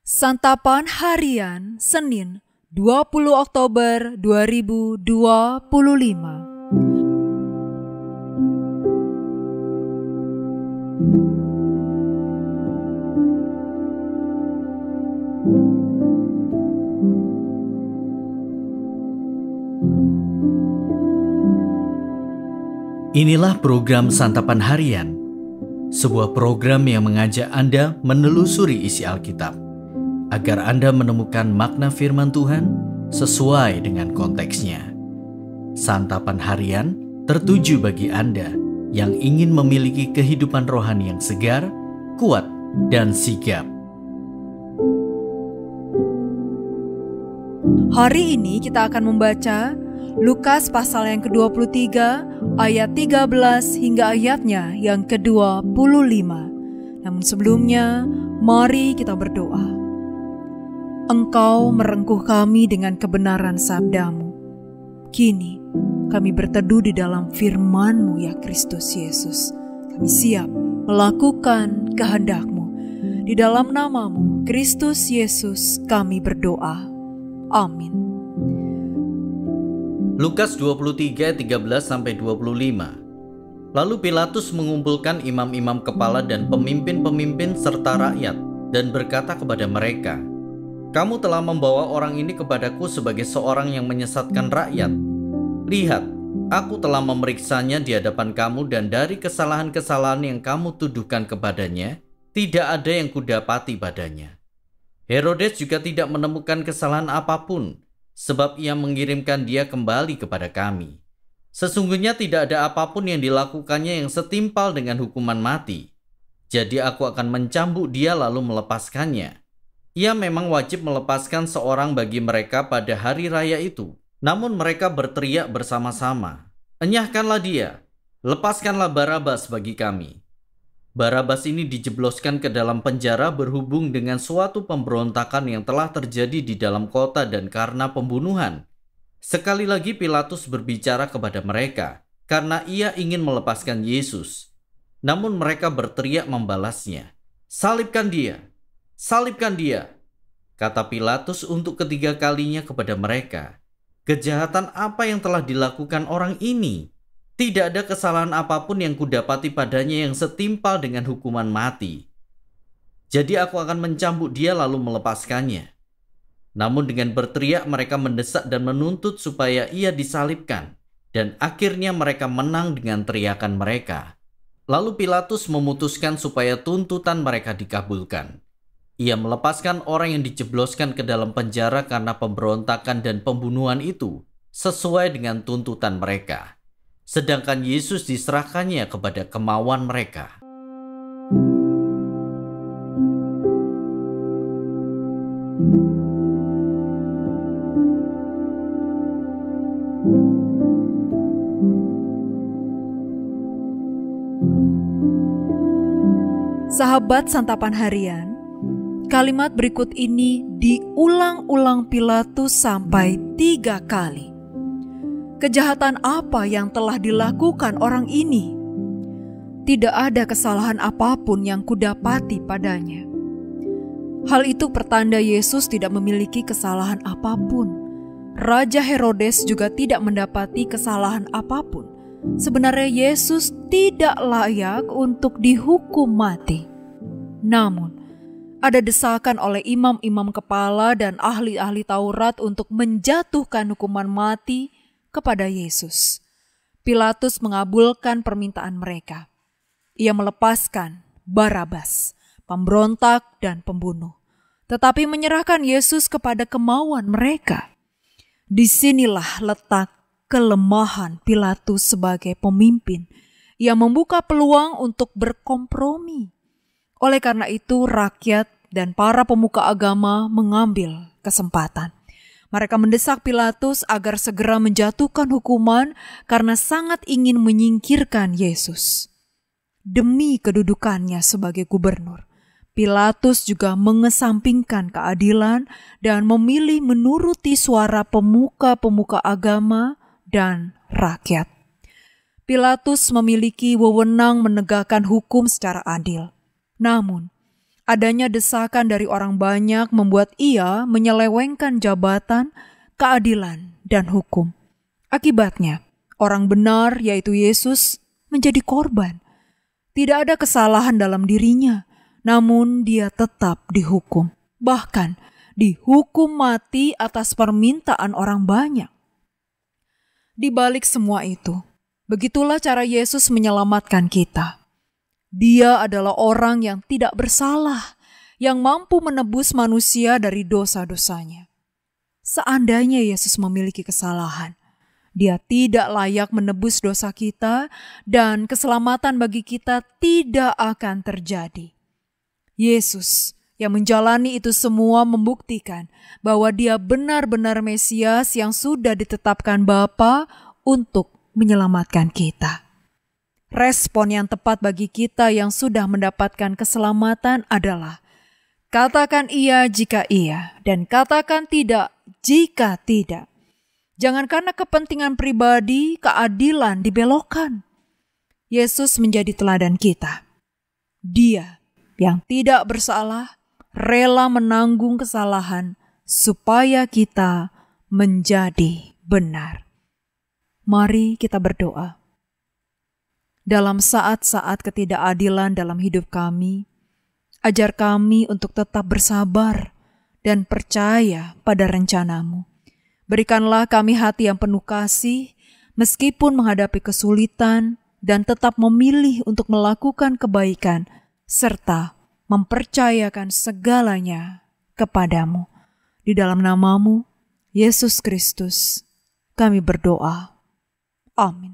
Santapan Harian Senin 20 Oktober 2025. Inilah program Santapan Harian, sebuah program yang mengajak Anda menelusuri isi Alkitab, agar Anda menemukan makna firman Tuhan sesuai dengan konteksnya. Santapan Harian tertuju bagi Anda yang ingin memiliki kehidupan rohani yang segar, kuat, dan sigap. Hari ini kita akan membaca Lukas pasal yang ke-23 ayat 13 hingga ayatnya yang ke-25. Namun sebelumnya, mari kita berdoa. Engkau merengkuh kami dengan kebenaran sabdamu. Kini kami berteduh di dalam firman-Mu ya Kristus Yesus. Kami siap melakukan kehendak-Mu. Di dalam nama-Mu, Kristus Yesus, kami berdoa. Amin. Lukas 23, 13-25. Lalu Pilatus mengumpulkan imam-imam kepala dan pemimpin-pemimpin serta rakyat dan berkata kepada mereka, "Kamu telah membawa orang ini kepadaku sebagai seorang yang menyesatkan rakyat. Lihat, aku telah memeriksanya di hadapan kamu dan dari kesalahan-kesalahan yang kamu tuduhkan kepadanya, tidak ada yang kudapati padanya. Herodes juga tidak menemukan kesalahan apapun, sebab ia mengirimkan dia kembali kepada kami. Sesungguhnya tidak ada apapun yang dilakukannya yang setimpal dengan hukuman mati. Jadi aku akan mencambuk dia lalu melepaskannya. Ia memang wajib melepaskan seorang bagi mereka pada hari raya itu. Namun mereka berteriak bersama-sama, 'Enyahkanlah dia, lepaskanlah Barabas bagi kami.' Barabas ini dijebloskan ke dalam penjara berhubung dengan suatu pemberontakan yang telah terjadi di dalam kota dan karena pembunuhan. Sekali lagi Pilatus berbicara kepada mereka, karena ia ingin melepaskan Yesus. Namun mereka berteriak membalasnya, 'Salibkan dia! Salibkan dia!' Kata Pilatus untuk ketiga kalinya kepada mereka, 'Kejahatan apa yang telah dilakukan orang ini? Tidak ada kesalahan apapun yang kudapati padanya yang setimpal dengan hukuman mati. Jadi aku akan mencambuk dia lalu melepaskannya.' Namun dengan berteriak mereka mendesak dan menuntut supaya ia disalibkan, dan akhirnya mereka menang dengan teriakan mereka. Lalu Pilatus memutuskan supaya tuntutan mereka dikabulkan. Ia melepaskan orang yang dijebloskan ke dalam penjara karena pemberontakan dan pembunuhan itu sesuai dengan tuntutan mereka. Sedangkan Yesus diserahkannya kepada kemauan mereka. Sahabat Santapan Harian, kalimat berikut ini diulang-ulang Pilatus sampai 3 kali. Kejahatan apa yang telah dilakukan orang ini? Tidak ada kesalahan apapun yang kudapati padanya. Hal itu pertanda Yesus tidak memiliki kesalahan apapun. Raja Herodes juga tidak mendapati kesalahan apapun. Sebenarnya Yesus tidak layak untuk dihukum mati. Namun, ada desakan oleh imam-imam kepala dan ahli-ahli Taurat untuk menjatuhkan hukuman mati kepada Yesus. Pilatus mengabulkan permintaan mereka. Ia melepaskan Barabas, pemberontak dan pembunuh, tetapi menyerahkan Yesus kepada kemauan mereka. Disinilah letak kelemahan Pilatus sebagai pemimpin yang membuka peluang untuk berkompromi. Oleh karena itu, rakyat dan para pemuka agama mengambil kesempatan. Mereka mendesak Pilatus agar segera menjatuhkan hukuman karena sangat ingin menyingkirkan Yesus. Demi kedudukannya sebagai gubernur, Pilatus juga mengesampingkan keadilan dan memilih menuruti suara pemuka-pemuka agama dan rakyat. Pilatus memiliki wewenang menegakkan hukum secara adil. Namun, Adanya desakan dari orang banyak membuat ia menyelewengkan jabatan, keadilan, dan hukum. Akibatnya, orang benar yaitu Yesus menjadi korban. Tidak ada kesalahan dalam dirinya, namun dia tetap dihukum. Bahkan dihukum mati atas permintaan orang banyak. Di balik semua itu, begitulah cara Yesus menyelamatkan kita. Dia adalah orang yang tidak bersalah, yang mampu menebus manusia dari dosa-dosanya. Seandainya Yesus memiliki kesalahan, Dia tidak layak menebus dosa kita dan keselamatan bagi kita tidak akan terjadi. Yesus yang menjalani itu semua membuktikan bahwa Dia benar-benar Mesias yang sudah ditetapkan Bapa untuk menyelamatkan kita. Respon yang tepat bagi kita yang sudah mendapatkan keselamatan adalah katakan iya jika iya dan katakan tidak jika tidak. Jangan karena kepentingan pribadi, keadilan dibelokkan. Yesus menjadi teladan kita. Dia yang tidak bersalah rela menanggung kesalahan supaya kita menjadi benar. Mari kita berdoa. Dalam saat-saat ketidakadilan dalam hidup kami, ajar kami untuk tetap bersabar dan percaya pada rencana-Mu. Berikanlah kami hati yang penuh kasih, meskipun menghadapi kesulitan, dan tetap memilih untuk melakukan kebaikan, serta mempercayakan segalanya kepada-Mu. Di dalam nama-Mu, Yesus Kristus, kami berdoa. Amin.